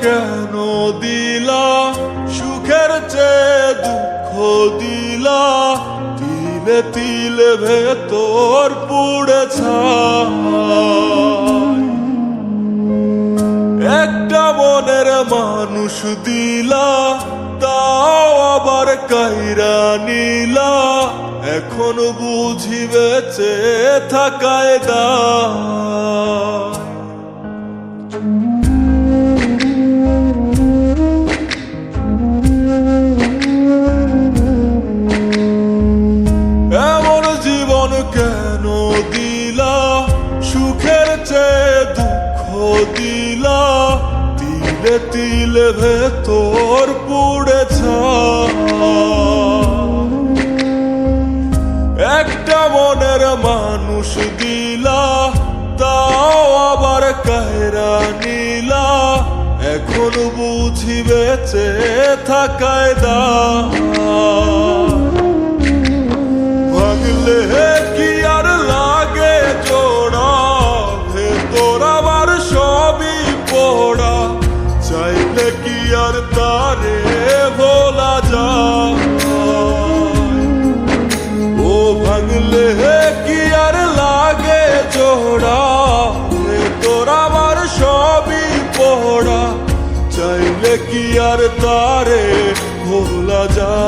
কেন দিলা, সুখের চেয়ে দুঃখ দিলা, তিলে তিলে ভেতর পুড়ে ছাই। একটা মনের মানুষ দিলা, তাও আবার কাইরা নিলা, এখন বুঝি বেঁচে থাকায় দায়। এমন জীবন কেন দিলা, সুখের চেয়ে দুঃখ দিলা, তিলে তিলে ভেতর পুড়ে ছাই। একটা মনের মানুষ দিলা, তাও আবার কায়রা নিলা, এখন বুঝি বেঁচে থাকায় দায়। ভাগলে কি আর লাগে জোড়া, ভেতর আবার সবই পোড়া, চাইলে কি আর তারে ভোলা যায়। ও ভাঙলে কি আর লাগে জোড়া, ভেতর আবার সবই পোড়া, চাইলে কি আর তারে ভোলা যায়।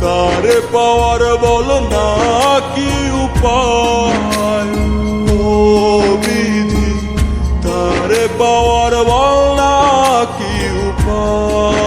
তারে পাওয়ার বল না কি উপায়, ও বিধি তারে পাওয়ার বল না কি উপায়।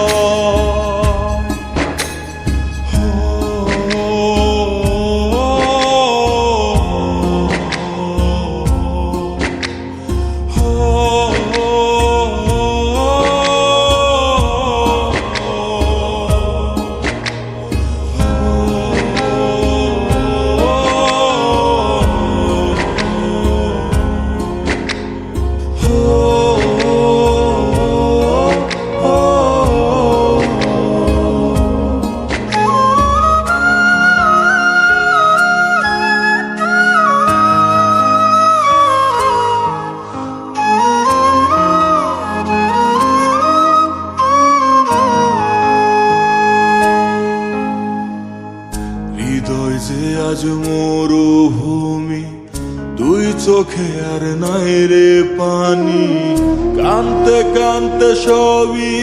হৃদয় যে আজ মরুভূমি, দুই চোখে আর নাই রে পানি, কানতে কানতে সবই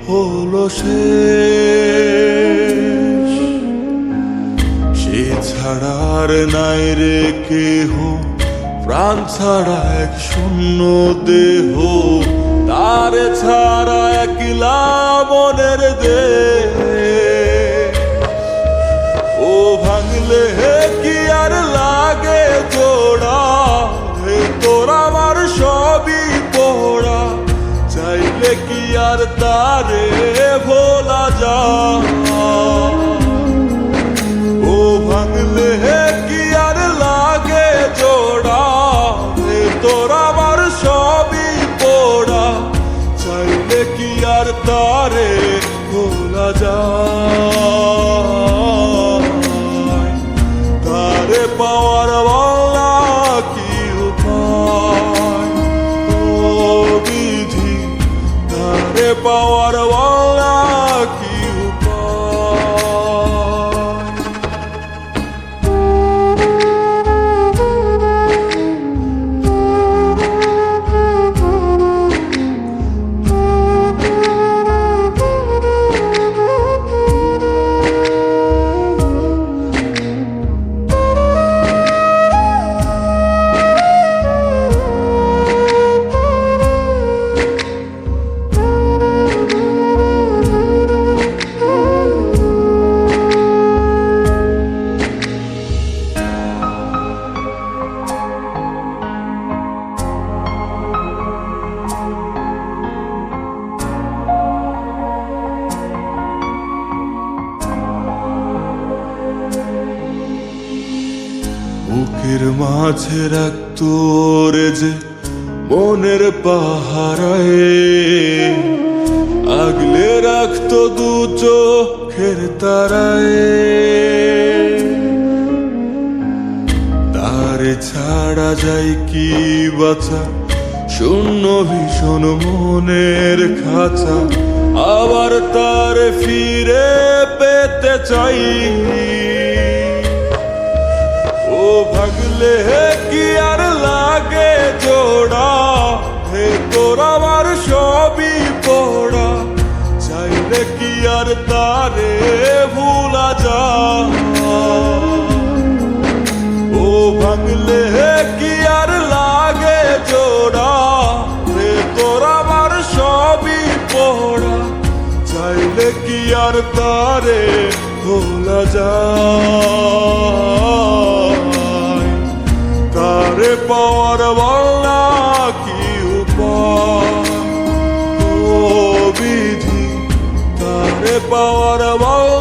হলো শেষ। সে ছাড়া আর নাই রে কেহ, প্রাণ ছাড়া এক শূন্য দেহ, তারে ছাড়া একলা মনের দেহ। ও ভাঙলে কি আর লাগে জোড়া, ভেতর আমার সবই পোড়া, চাইলে কি আর তারে ভোলা যায়। ও ভাঙলে কি আর লাগে জোড়া, ভেতর আমার সবই পোড়া, চাইলে কি আর তারে ভোলা যায়। তারে পাওয়ার বলা কি উপায়, ও বিধি তারে পাওয়ার বলা কি উপায়। বুকের মাঝে রাখতো রে যে মনের পাহারায়, আগলে রাখতো দু চোখের তারায়। তারে ছাড়া যায় কি বাঁচা, শূন্য ভীষণ মনের খাঁচা আবার তার ফিরে পেতে চাই। ও ভাগলে কি আর লাগে জোড়া, হে তোর আমার সবই পড়া, চাইলে কি আর তারে ভুলা যায়। ও ভাঙলে কি আর লাগে জোড়া, হে তোর আমার সবই পড়া, চাইলে কি আর তারে ভোলা যায়। তারে পাওয়ার বলা কি উপায়, ও বিধি তারে পাওয়ার বলা